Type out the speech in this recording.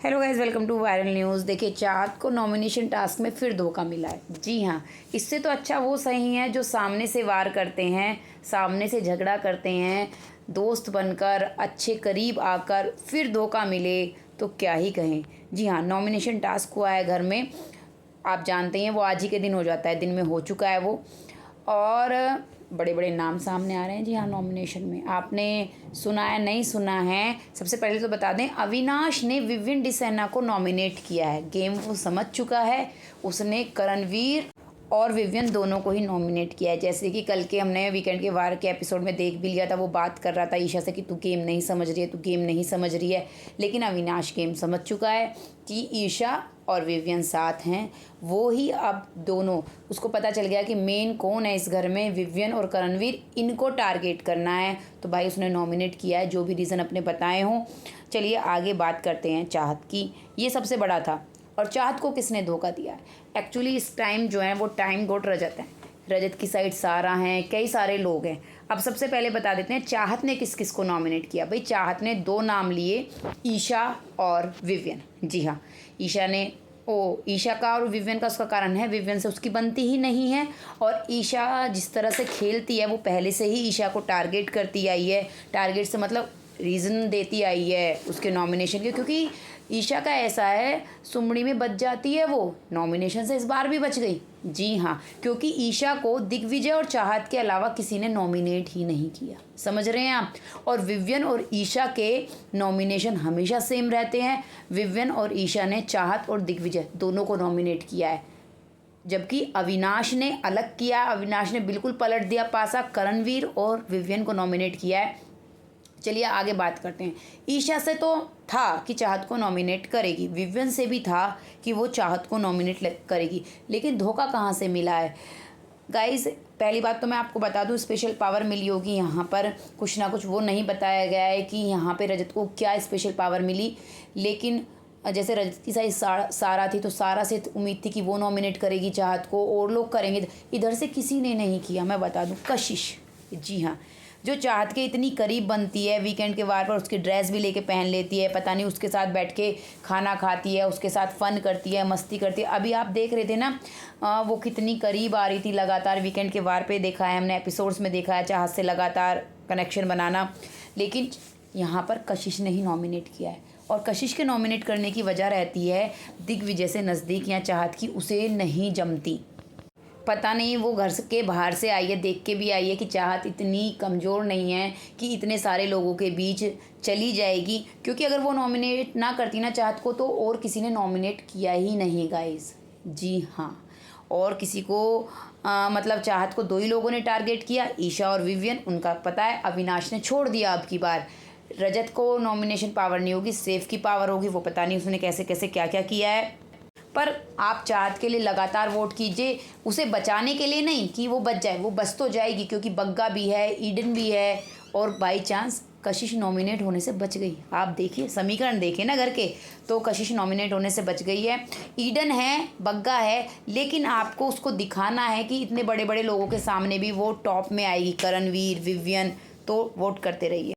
Hello guys, welcome to viral news. देखिए, चाहत को नॉमिनेशन टास्क में फिर धोखा मिला है। जी हाँ, इससे तो अच्छा वो सही है जो सामने से वार करते हैं, सामने से झगड़ा करते हैं, दोस्त बनकर अच्छे करीब आकर फिर धोखा मिले तो क्या ही कहें। जी हाँ, नॉमिनेशन टास्क हुआ है घर में। आप जानते हैं वो आज ही के दिन हो जाता है, दिन में हो चुका है वो। और बड़े बड़े नाम सामने आ रहे हैं। जी हाँ, नॉमिनेशन में आपने सुना है नहीं सुना है, सबसे पहले तो बता दें, अविनाश ने विवियन डिसेना को नॉमिनेट किया है। गेम वो समझ चुका है, उसने करणवीर और विवियन दोनों को ही नॉमिनेट किया है। जैसे कि कल के हमने वीकेंड के वार के एपिसोड में देख भी लिया था, वो बात कर रहा था ईशा से कि तू गेम नहीं समझ रही है, तू गेम नहीं समझ रही है। लेकिन अविनाश गेम समझ चुका है कि ईशा और विवियन साथ हैं। वो ही अब दोनों, उसको पता चल गया कि मेन कौन है इस घर में, विवियन और करणवीर, इनको टारगेट करना है। तो भाई उसने नॉमिनेट किया है, जो भी रीज़न अपने बताए हों। चलिए आगे बात करते हैं चाहत की। ये सबसे बड़ा था। और चाहत को किसने धोखा दिया है? एक्चुअली इस टाइम जो है वो टाइम गोट रजत है। रजत की साइड सारा हैं, कई सारे लोग हैं। अब सबसे पहले बता देते हैं चाहत ने किस किस को नॉमिनेट किया। भाई चाहत ने दो नाम लिए, ईशा और विवियन। जी हाँ, ईशा का और विवियन का उसका कारण है, विवियन से उसकी बनती ही नहीं है। और ईशा जिस तरह से खेलती है, वो पहले से ही ईशा को टारगेट करती आई है। टारगेट से मतलब रीज़न देती आई है उसके नॉमिनेशन के, क्योंकि ईशा का ऐसा है, सुमड़ी में बच जाती है वो, नॉमिनेशन से इस बार भी बच गई। जी हाँ, क्योंकि ईशा को दिग्विजय और चाहत के अलावा किसी ने नॉमिनेट ही नहीं किया। समझ रहे हैं आप? और विवियन और ईशा के नॉमिनेशन हमेशा सेम रहते हैं। विवियन और ईशा ने चाहत और दिग्विजय दोनों को नॉमिनेट किया है, जबकि अविनाश ने अलग किया। अविनाश ने बिल्कुल पलट दिया पासा, करणवीर और विवियन को नॉमिनेट किया है। चलिए आगे बात करते हैं। ईशा से तो था कि चाहत को नॉमिनेट करेगी, विवियन से भी था कि वो चाहत को नॉमिनेट करेगी, लेकिन धोखा कहाँ से मिला है गाइस? पहली बात तो मैं आपको बता दूं, स्पेशल पावर मिली होगी यहाँ पर, कुछ ना कुछ वो नहीं बताया गया है कि यहाँ पे रजत को क्या स्पेशल पावर मिली। लेकिन जैसे रजत की साइड सारा थी, तो सारा से उम्मीद थी कि वो नॉमिनेट करेगी चाहत को और लोग करेंगे। इधर से किसी ने नहीं किया। मैं बता दूं, कशिश, जी हाँ, जो चाहत के इतनी करीब बनती है, वीकेंड के वार पर उसकी ड्रेस भी लेके पहन लेती है, पता नहीं उसके साथ बैठ के खाना खाती है, उसके साथ फ़न करती है, मस्ती करती है। अभी आप देख रहे थे ना, वो कितनी करीब आ रही थी लगातार। वीकेंड के वार पे देखा है हमने, एपिसोड्स में देखा है चाहत से लगातार कनेक्शन बनाना। लेकिन यहाँ पर कशिश ने ही नॉमिनेट किया है, और कशिश के नॉमिनेट करने की वजह रहती है दिग्विजय से नज़दीक या चाहत की उसे नहीं जमती। पता नहीं वो घर के बाहर से आई है, देख के भी आई है कि चाहत इतनी कमज़ोर नहीं है कि इतने सारे लोगों के बीच चली जाएगी। क्योंकि अगर वो नॉमिनेट ना करती ना चाहत को, तो और किसी ने नॉमिनेट किया ही नहीं गाइस। जी हाँ, और किसी को मतलब चाहत को दो ही लोगों ने टारगेट किया, ईशा और विवियन। उनका पता है अविनाश ने छोड़ दिया अब की बार। रजत को नॉमिनेशन पावर नहीं होगी, सेफ की पावर होगी। वो पता नहीं उसने कैसे कैसे क्या क्या किया है। पर आप चाहत के लिए लगातार वोट कीजिए, उसे बचाने के लिए नहीं कि वो बच जाए, वो बच तो जाएगी, क्योंकि बग्गा भी है, ईडन भी है, और बाई चांस कशिश नॉमिनेट होने से बच गई। आप देखिए, समीकरण देखिए ना घर के, तो कशिश नॉमिनेट होने से बच गई है। ईडन है, बग्गा है, लेकिन आपको उसको दिखाना है कि इतने बड़े बड़े लोगों के सामने भी वो टॉप में आएगी, करणवीर, विवियन। तो वोट करते रहिए।